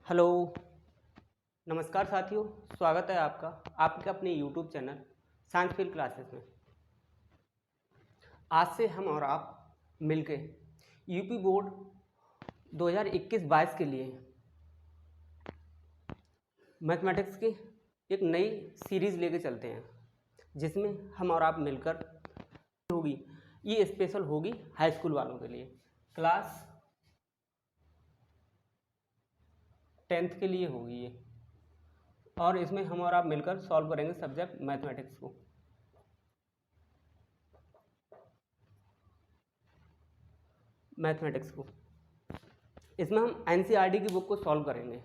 Hello, नमस्कार साथियों। स्वागत है आपका आपके अपने YouTube channel science field classes में। आज से हम और आप मिलके यूपी बोर्ड 2021-22 के लिए मैथमेटिक्स की एक नई सीरीज़ लेके चलते हैं, जिसमें हम और आप मिलकर होगी। ये स्पेशल होगी हाई स्कूल वालों के लिए, क्लास 10th के लिए होगी ये, और इसमें हम और आप मिलकर सॉल्व करेंगे सब्जेक्ट मैथमेटिक्स को। इसमें हम एनसीईआरटी की बुक को सॉल्व करेंगे।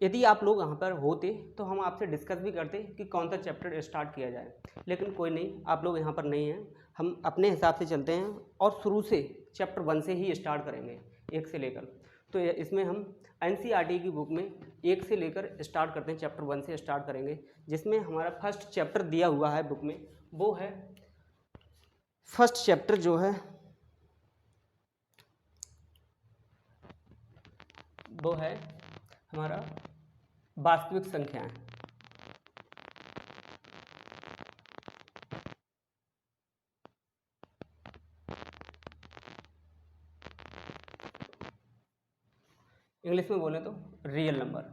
यदि आप लोग यहाँ पर होते तो हम आपसे डिस्कस भी करते कि कौन सा चैप्टर स्टार्ट किया जाए, लेकिन कोई नहीं, आप लोग यहाँ पर नहीं हैं। हम अपने हिसाब से चलते हैं और शुरू से चैप्टर 1 से ही स्टार्ट करेंगे, 1 से लेकर। तो इसमें हम एनसीईआरटी की बुक में 1 से लेकर स्टार्ट करते हैं, चैप्टर 1 से स्टार्ट करेंगे, जिसमें हमारा फर्स्ट चैप्टर दिया हुआ है बुक में। वो है फर्स्ट चैप्टर जो है वो है हमारा वास्तविक संख्याएं। इंग्लिश में बोले तो रियल नंबर।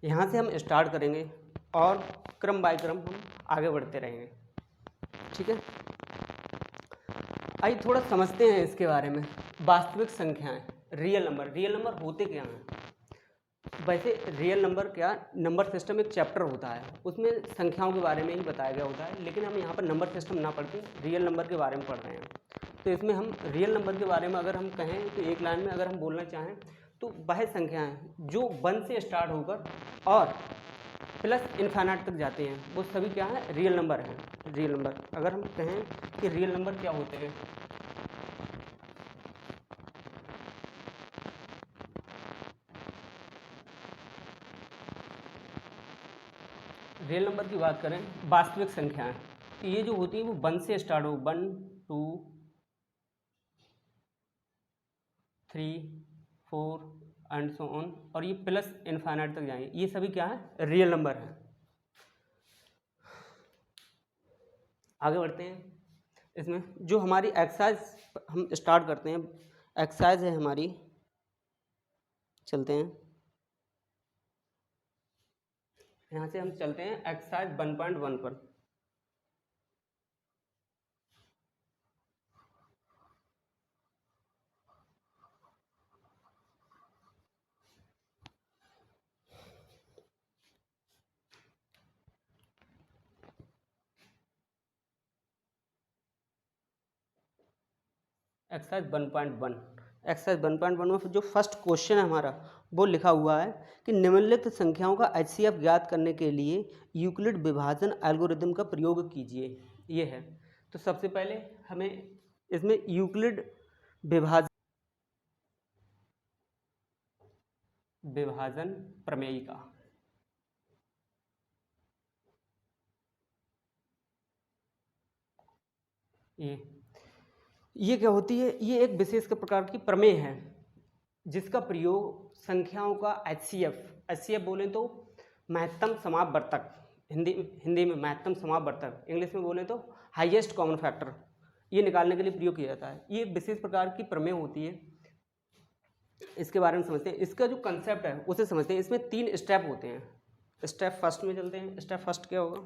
यहाँ से हम स्टार्ट करेंगे और क्रम बाय क्रम हम आगे बढ़ते रहेंगे, ठीक है। आइए थोड़ा समझते हैं इसके बारे में। वास्तविक संख्याएं, रियल नंबर होते क्या हैं? वैसे रियल नंबर क्या, नंबर सिस्टम एक चैप्टर होता है, उसमें संख्याओं के बारे में ही बताया गया होता है, लेकिन हम यहाँ पर नंबर सिस्टम ना पढ़ के रियल नंबर के बारे में पढ़ रहे हैं। तो इसमें हम रियल नंबर के बारे में अगर हम कहें तो एक लाइन में अगर हम बोलना चाहें तो वह संख्याएं जो 1 से स्टार्ट होकर और प्लस इन्फाइनाइट तक जाते हैं, वो सभी क्या है? रियल नंबर हैं। रियल नंबर अगर हम कहें कि रियल नंबर क्या होते हैं, रियल नंबर की बात करें, वास्तविक संख्याएं, तो ये जो होती है वो 1 से स्टार्ट हो, 1 2 3 4 एंड सो ऑन, और ये प्लस इन्फाइनाइट तक जाएंगे, ये सभी क्या है? रियल नंबर है। आगे बढ़ते हैं। इसमें जो हमारी एक्सरसाइज हम स्टार्ट करते हैं, एक्सरसाइज है हमारी, चलते हैं यहाँ से, हम चलते हैं एक्सरसाइज 1.1 पर। एक्सरसाइज 1.1 में जो फर्स्ट क्वेश्चन है हमारा, वो लिखा हुआ है कि निम्नलिखित संख्याओं का HCF ज्ञात करने के लिए यूक्लिड विभाजन एल्गोरिदम का प्रयोग कीजिए। ये है। तो सबसे पहले हमें इसमें यूक्लिड विभाजन प्रमेय का, ये क्या होती है? ये एक विशेष प्रकार की प्रमेय है जिसका प्रयोग संख्याओं का HCF बोलें तो महत्तम समापवर्तक, हिंदी में महत्तम समापवर्तक, इंग्लिश में बोलें तो हाईएस्ट कॉमन फैक्टर, ये निकालने के लिए प्रयोग किया जाता है। ये विशेष प्रकार की प्रमेय होती है। इसके बारे में समझते हैं, इसका जो कंसेप्ट है उसे समझते हैं। इसमें 3 स्टेप होते हैं। स्टेप फर्स्ट में चलते हैं। स्टेप फर्स्ट क्या होगा?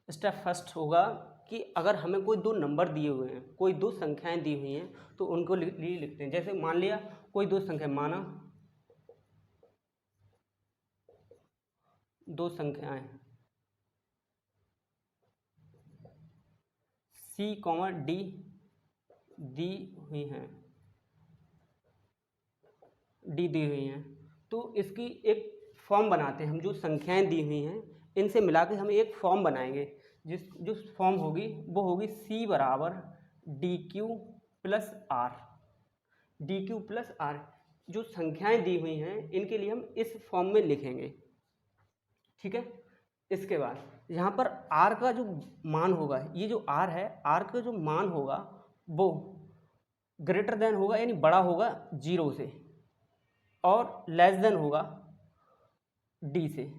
स्टेप फर्स्ट होगा कि अगर हमें कोई 2 नंबर दिए हुए हैं, कोई 2 संख्याएं दी हुई हैं, तो उनको लिए लिखते हैं। जैसे मान लिया कोई 2 संख्या, माना 2 संख्याएं C, D दी हुई हैं, तो इसकी एक फॉर्म बनाते हैं हम। जो संख्याएं दी हुई हैं इनसे मिला के हम एक फॉर्म बनाएंगे, जो फॉर्म होगी वो होगी C बराबर DQ प्लस R। जो संख्याएं दी हुई हैं इनके लिए हम इस फॉर्म में लिखेंगे, ठीक है। इसके बाद यहाँ पर r का जो मान होगा, ये जो r है, r का जो मान होगा वो ग्रेटर देन होगा यानी बड़ा होगा 0 से और लेस देन होगा d से।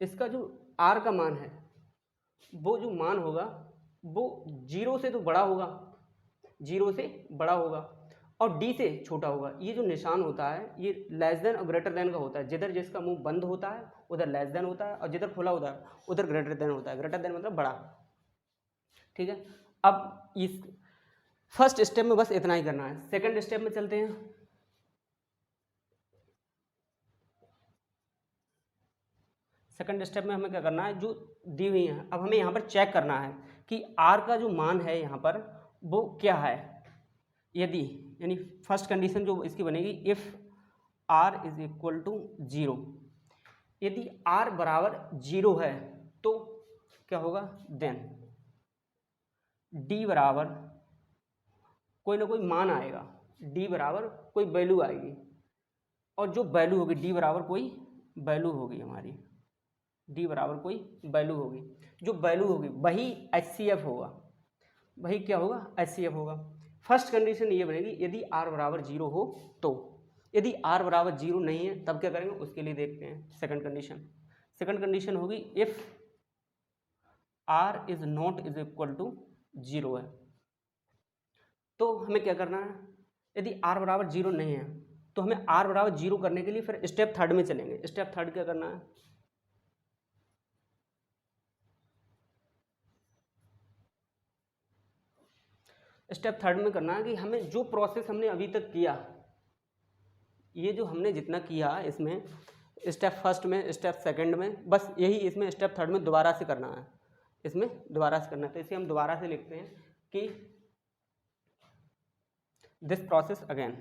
इसका जो r का मान है वो जो मान होगा वो 0 से तो बड़ा होगा, 0 से बड़ा होगा और d से छोटा होगा। ये जो निशान होता है ये लेस देन और ग्रेटर देन का होता है। जिधर जिसका मुंह बंद होता है उधर लेस देन होता है और जिधर खुला होता है उधर ग्रेटर देन होता है। ग्रेटर देन मतलब बड़ा, ठीक है। अब इस फर्स्ट स्टेप में बस इतना ही करना है। सेकंड स्टेप में चलते हैं। सेकंड स्टेप में हमें क्या करना है, जो दी हुई है अब हमें यहाँ पर चेक करना है कि r का जो मान है यहाँ पर वो क्या है। यदि यानी फर्स्ट कंडीशन जो इसकी बनेगी, if r is equal to 0, यदि r बराबर 0 है तो क्या होगा, देन d बराबर कोई ना कोई मान आएगा, d बराबर कोई वैल्यू आएगी और जो वैल्यू होगी d बराबर कोई वैल्यू होगी हमारी, d बराबर कोई वैल्यू होगी। जो वैल्यू होगी वही HCF होगा, वही क्या होगा, HCF होगा। फर्स्ट कंडीशन ये बनेगी यदि r बराबर 0 हो तो। यदि r बराबर 0 नहीं है तब क्या करेंगे, उसके लिए देखते हैं सेकंड कंडीशन। सेकंड कंडीशन होगी if r is not is equal to 0 है तो हमें क्या करना है, यदि r बराबर 0 नहीं है तो हमें r बराबर 0 करने के लिए फिर स्टेप थर्ड में चलेंगे। स्टेप थर्ड क्या करना है, स्टेप थर्ड में करना है कि हमें जो प्रोसेस हमने अभी तक किया, ये जो हमने जितना किया इसमें स्टेप फर्स्ट में, स्टेप सेकंड में, बस यही इसमें स्टेप थर्ड में दोबारा से करना है। इसमें दोबारा से करना है तो इसे हम दोबारा से लिखते हैं कि दिस प्रोसेस अगेन।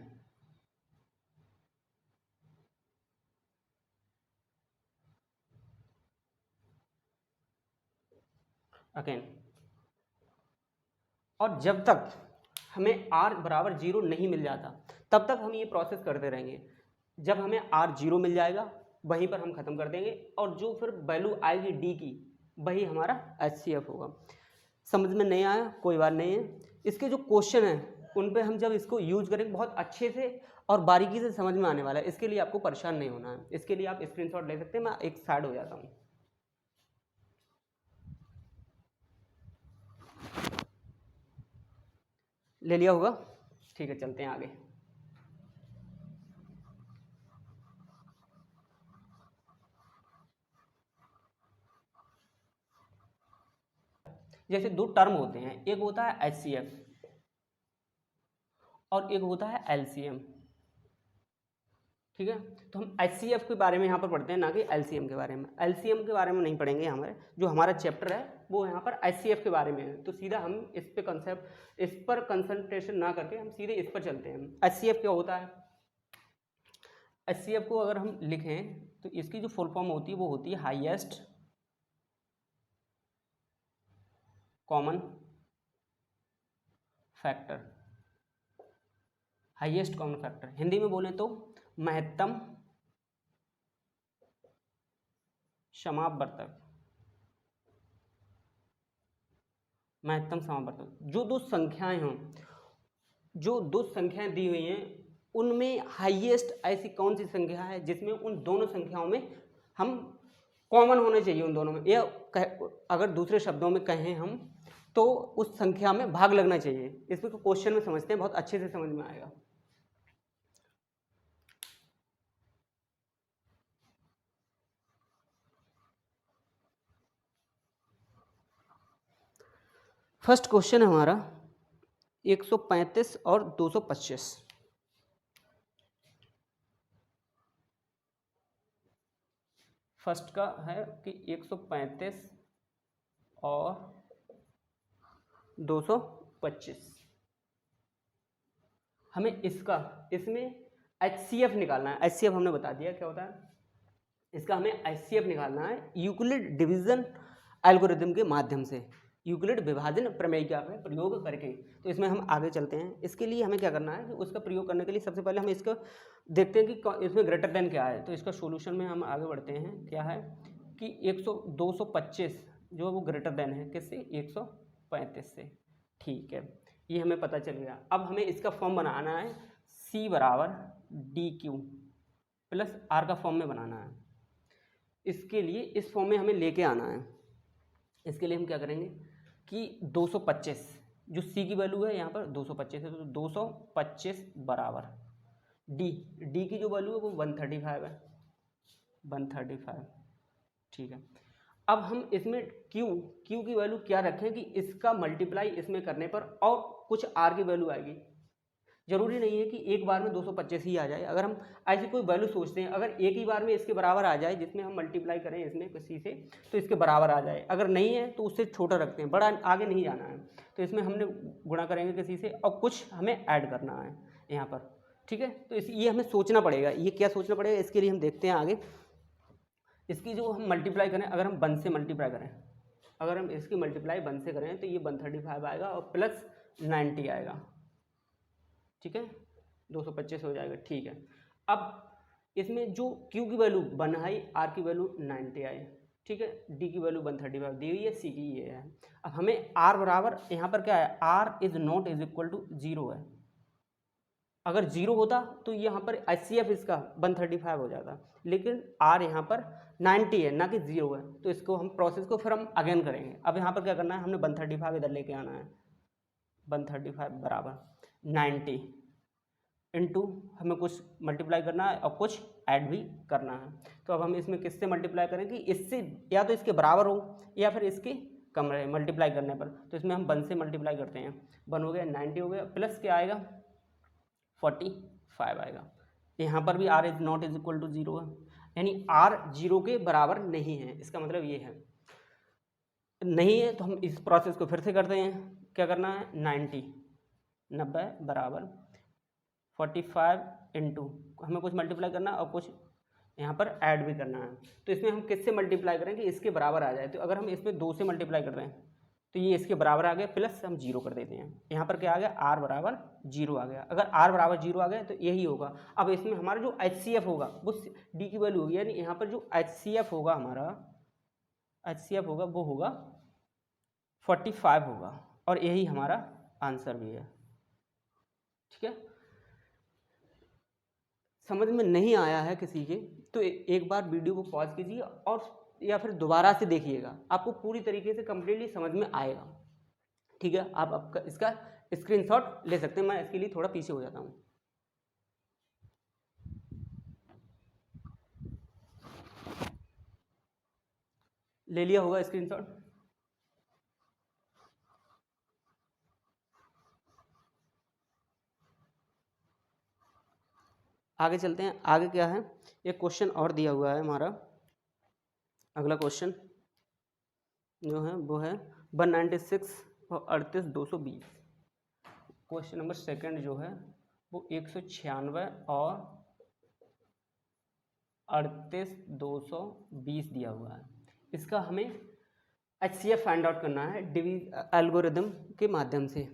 अगेन, और जब तक हमें r बराबर 0 नहीं मिल जाता तब तक हम ये प्रोसेस करते रहेंगे। जब हमें r 0 मिल जाएगा वहीं पर हम ख़त्म कर देंगे और जो फिर वैल्यू आएगी d की वही हमारा HCF होगा। समझ में नहीं आया कोई बात नहीं है, इसके जो क्वेश्चन हैं उन पे हम जब इसको यूज करेंगे बहुत अच्छे से और बारीकी से समझ में आने वाला है। इसके लिए आपको परेशान नहीं होना है, इसके लिए आप स्क्रीनशॉट ले सकते हैं। मैं एक साइड हो जाता हूँ। ले लिया होगा, ठीक है, चलते हैं आगे। जैसे दो टर्म होते हैं, एक होता है HCF और एक होता है LCM, ठीक है। तो हम HCF के बारे में यहाँ पर पढ़ते हैं, ना कि LCM के बारे में। LCM के बारे में नहीं पढ़ेंगे। हमारे जो हमारा चैप्टर है वो यहाँ पर HCF के बारे में है, तो सीधा हम इस पर कंसंट्रेशन ना करके हम सीधे इस पर चलते हैं। HCF क्या होता है, HCF को अगर हम लिखें तो इसकी जो फुल फॉर्म होती है वो होती है highest common factor. Highest common factor Hindi में बोलें तो महत्तम समावर्तक। महत्तम समावर्तक, जो दो संख्याएं हों, जो दो संख्याएं दी हुई हैं उनमें हाईएस्ट ऐसी कौन सी संख्या है जिसमें उन दोनों संख्याओं में हम कॉमन होने चाहिए उन दोनों में, या अगर दूसरे शब्दों में कहें हम तो उस संख्या में भाग लगना चाहिए। इसको क्वेश्चन में समझते हैं, बहुत अच्छे से समझ में आएगा। फर्स्ट क्वेश्चन है हमारा 135 और 225। फर्स्ट का है कि 135 और 225। हमें इसमें HCF निकालना है। HCF हमने बता दिया क्या होता है, इसका हमें HCF निकालना है यूक्लिड डिवीजन एल्गोरिथम के माध्यम से। यूक्लिड विभाजन प्रमेय का प्रयोग करके। तो इसमें हम आगे चलते हैं। इसके लिए हमें क्या करना है कि उसका प्रयोग करने के लिए सबसे पहले हम इसको देखते हैं कि इसमें ग्रेटर देन क्या है। तो इसका सॉल्यूशन में हम आगे बढ़ते हैं। क्या है कि 225 जो है वो ग्रेटर देन है किससे, 135 से। ठीक है, ये हमें पता चल गया। अब हमें इसका फॉर्म बनाना है, C बराबर DQ प्लस R का फॉर्म में बनाना है। इसके लिए इस फॉर्म में हमें लेके आना है। इसके लिए हम क्या करेंगे कि 225 जो C की वैल्यू है यहाँ पर 225 है, तो 225 बराबर D की जो वैल्यू है वो 135 है, 135। ठीक है, अब हम इसमें Q की वैल्यू क्या रखें कि इसका मल्टीप्लाई इसमें करने पर और कुछ R की वैल्यू आएगी। जरूरी नहीं है कि एक बार में 225 ही आ जाए। अगर हम ऐसी कोई वैल्यू सोचते हैं, अगर एक ही बार में इसके बराबर आ जाए जिसमें हम मल्टीप्लाई करें इसमें किसी से, तो इसके बराबर आ जाए। अगर नहीं है तो उससे छोटा रखते हैं, बड़ा आगे नहीं जाना है। तो इसमें हमने गुणा करेंगे किसी से और कुछ हमें ऐड करना है यहाँ पर। ठीक है, तो ये हमें सोचना पड़ेगा। ये क्या सोचना पड़ेगा, इसके लिए हम देखते हैं आगे। इसकी जो हम मल्टीप्लाई करें, अगर हम 1 से मल्टीप्लाई करें, अगर हम इसकी मल्टीप्लाई 1 से करें तो ये 135 आएगा और प्लस 90 आएगा। ठीक है, 225 हो जाएगा। ठीक है, अब इसमें जो Q की वैल्यू 1 आई, R की वैल्यू 90 आई। ठीक है, D की वैल्यू 135 दी हुई है, C की ये है। अब हमें R बराबर यहाँ पर क्या है, R is not is equal to 0 है। अगर 0 होता तो यहाँ पर HCF इसका 135 हो जाता, लेकिन R यहाँ पर 90 है ना कि 0 है। तो इसको हम प्रोसेस को फिर हम अगेन करेंगे। अब यहाँ पर क्या करना है, हमने 135 इधर लेके आना है। 135 बराबर 90 इंटू हमें कुछ मल्टीप्लाई करना है और कुछ ऐड भी करना है। तो अब हम इसमें किससे मल्टीप्लाई करें कि इससे या तो इसके बराबर हो या फिर इसके कम रहे मल्टीप्लाई करने पर। तो इसमें हम 1 से मल्टीप्लाई करते हैं, 1 हो गया, 90 हो गया, प्लस क्या आएगा 45 आएगा। यहाँ पर भी R is not is equal to 0 है, यानी R 0 के बराबर नहीं है। इसका मतलब ये है नहीं है। तो हम इस प्रोसेस को फिर से करते हैं। क्या करना है, 90 बराबर 45 इंटू हमें कुछ मल्टीप्लाई करना है और कुछ यहाँ पर ऐड भी करना है। तो इसमें हम किससे मल्टीप्लाई करें कि इसके बराबर आ जाए। तो अगर हम इसमें 2 से मल्टीप्लाई कर रहे हैं तो ये इसके बराबर आ गया, प्लस हम 0 कर देते हैं। यहाँ पर क्या आ गया, R बराबर 0 आ गया। अगर R बराबर 0 आ गया तो यही होगा। अब इसमें हमारा जो HCF होगा वो D की वैल्यू होगी, यानी यहाँ पर जो HCF होगा हमारा, HCF होगा वो होगा 45 होगा, और यही हमारा आंसर भी है। ठीक है, समझ में नहीं आया है किसी के तो एक बार वीडियो को पॉज कीजिए और या फिर दोबारा से देखिएगा, आपको पूरी तरीके से कंप्लीटली समझ में आएगा। ठीक है, आप आपका इसका स्क्रीनशॉट ले सकते हैं। मैं इसके लिए थोड़ा पीछे हो जाता हूँ। ले लिया होगा स्क्रीनशॉट। आगे चलते हैं। आगे क्या है, एक क्वेश्चन और दिया हुआ है हमारा। अगला क्वेश्चन जो है वो है 196 और 38,220। क्वेश्चन नंबर सेकंड जो है वो 196 और 38,220 दिया हुआ है। इसका हमें HCF फाइंड आउट करना है एल्गोरिदम के माध्यम से,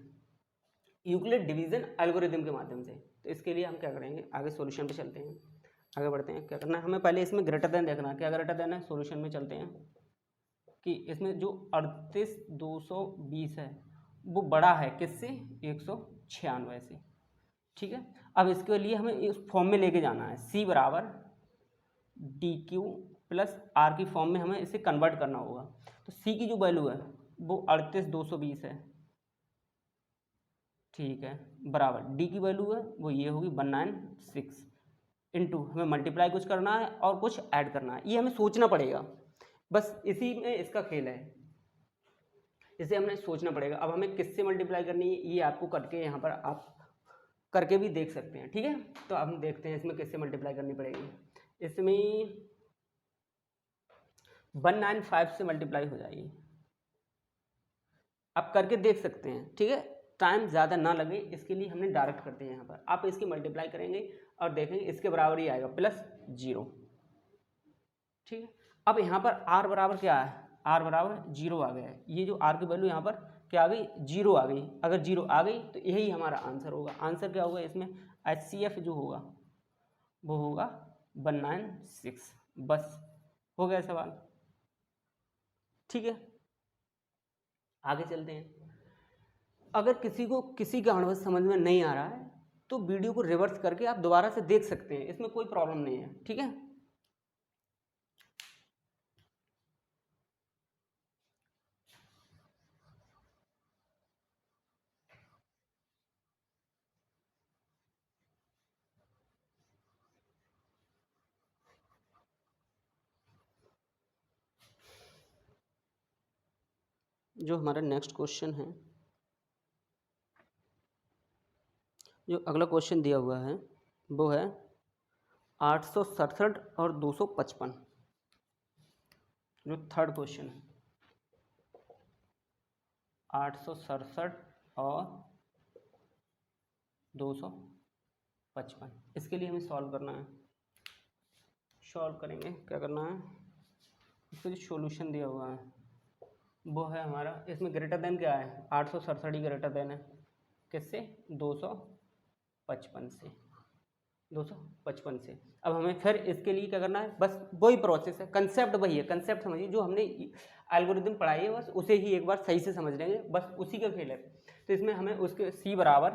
यूक्लिड डिवीजन एल्गोरिदम के माध्यम से। तो इसके लिए हम क्या करेंगे, आगे सॉल्यूशन पे चलते हैं, आगे बढ़ते हैं। क्या करना है हमें, पहले इसमें ग्रेटर देन देखना है। क्या ग्रेटर देन है, सॉल्यूशन में चलते हैं कि इसमें जो 38,220 है वो बड़ा है किससे, 196 से। ठीक है, अब इसके लिए हमें इस फॉर्म में लेके जाना है। C बराबर DQ प्लस R की फॉर्म में हमें इसे कन्वर्ट करना होगा। तो C की जो वैल्यू है वो 38,220 है। ठीक है, बराबर D की वैल्यू है वो ये होगी 196 इंटू हमें मल्टीप्लाई कुछ करना है और कुछ ऐड करना है। ये हमें सोचना पड़ेगा, बस इसी में इसका खेल है, इसे हमने सोचना पड़ेगा। अब हमें किससे मल्टीप्लाई करनी है ये आपको करके यहाँ पर आप करके भी देख सकते हैं। ठीक है, तो अब हम देखते हैं इसमें किससे मल्टीप्लाई करनी पड़ेगी। इसमें 195 से मल्टीप्लाई हो जाएगी, आप करके देख सकते हैं। ठीक है, टाइम ज़्यादा ना लगे इसके लिए हमने डायरेक्ट करते हैं। यहाँ पर आप इसकी मल्टीप्लाई करेंगे और देखेंगे इसके बराबर ही आएगा, +0। ठीक है, अब यहाँ पर R बराबर क्या है, आर बराबर 0 आ गया है। ये जो आर की वैल्यू यहाँ पर क्या आ गई, 0 आ गई। अगर 0 आ गई तो यही हमारा आंसर होगा। आंसर क्या होगा इसमें, HCF जो होगा वो होगा 196। बस हो गया सवाल। ठीक है, आगे चलते हैं। अगर किसी को किसी कारणवश समझ में नहीं आ रहा है तो वीडियो को रिवर्स करके आप दोबारा से देख सकते हैं, इसमें कोई प्रॉब्लम नहीं है। ठीक है, जो हमारा नेक्स्ट क्वेश्चन है, जो अगला क्वेश्चन दिया हुआ है वो है 867 और 255। जो थर्ड क्वेश्चन है 867 और 255, इसके लिए हमें सॉल्व करना है। सॉल्व करेंगे, क्या करना है, इसका जो सॉल्यूशन दिया हुआ है वो है हमारा, इसमें ग्रेटर देन क्या है, 867 ही ग्रेटर देन है किससे, 255 से, 255 से। अब हमें फिर इसके लिए क्या करना है, बस वही प्रोसेस है, कंसेप्ट वही है, कंसेप्ट समझिए जो हमने एल्गोरिथम पढ़ाई है बस उसे ही एक बार सही से समझ लेंगे, बस उसी का खेल है। तो इसमें हमें उसके C बराबर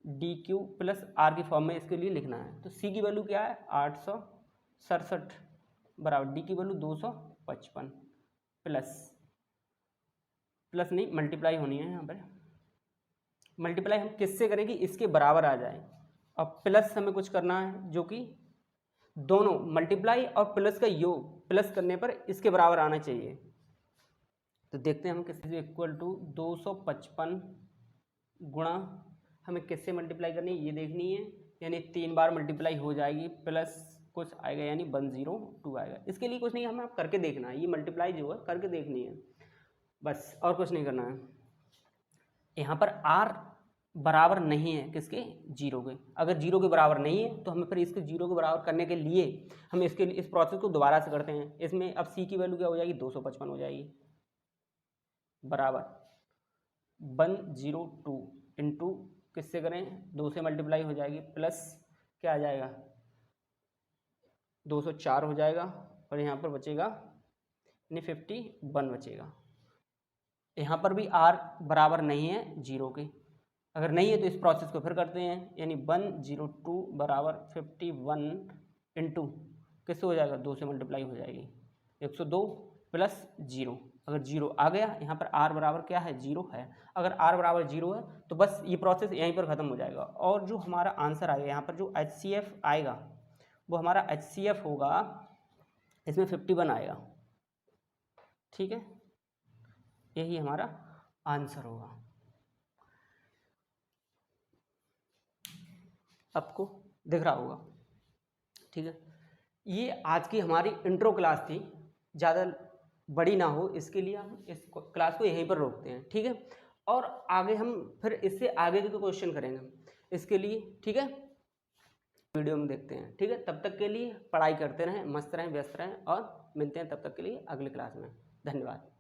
DQ प्लस R की फॉर्म में इसके लिए लिखना है। तो C की वैल्यू क्या है 867 बराबर D की वैल्यू 255 प्लस नहीं मल्टीप्लाई होनी है यहाँ पर, मल्टीप्लाई हम किससे करें कि इसके बराबर आ जाए, और प्लस हमें कुछ करना है जो कि दोनों मल्टीप्लाई और प्लस का योग, प्लस करने पर इसके बराबर आना चाहिए। तो देखते हैं हम किससे इक्वल टू 255 गुणा, हमें किससे मल्टीप्लाई करनी है ये देखनी है, यानी 3 बार मल्टीप्लाई हो जाएगी प्लस कुछ आएगा यानी 102 आएगा। इसके लिए कुछ नहीं, हमें आप करके देखना है, ये मल्टीप्लाई जो है करके देखनी है बस, और कुछ नहीं करना है। यहाँ पर R बराबर नहीं है किसके, 0 के। अगर 0 के बराबर नहीं है तो हमें फिर इसके 0 के बराबर करने के लिए हम इसके लिए इस प्रोसेस को दोबारा से करते हैं। इसमें अब C की वैल्यू क्या हो जाएगी, 255 हो जाएगी बराबर 102 इंटू किससे करें, 2 से मल्टीप्लाई हो जाएगी प्लस क्या आ जाएगा 204 हो जाएगा, और यहाँ पर बचेगा यानी 51 बचेगा। यहाँ पर भी R बराबर नहीं है 0 के, अगर नहीं है तो इस प्रोसेस को फिर करते हैं, यानी 102 बराबर 51 इंटू किससे हो जाएगा, 2 से मल्टीप्लाई हो जाएगी 102 प्लस 0। अगर 0 आ गया, यहाँ पर R बराबर क्या है 0 है, अगर R बराबर 0 है तो बस ये प्रोसेस यहीं पर ख़त्म हो जाएगा। और जो हमारा आंसर आएगा यहाँ पर जो HCF आएगा वो हमारा HCF होगा, इसमें 51 आएगा। ठीक है, यही हमारा आंसर होगा। आपको दिख रहा होगा। ठीक है, ये आज की हमारी इंट्रो क्लास थी, ज़्यादा बड़ी ना हो इसके लिए हम इस क्लास को यहीं पर रोकते हैं। ठीक है, और आगे हम फिर इससे आगे के क्वेश्चन करेंगे इसके लिए। ठीक है, वीडियो में देखते हैं। ठीक है, तब तक के लिए पढ़ाई करते रहें, मस्त रहें, व्यस्त रहें, और मिलते हैं तब तक के लिए अगली क्लास में। धन्यवाद।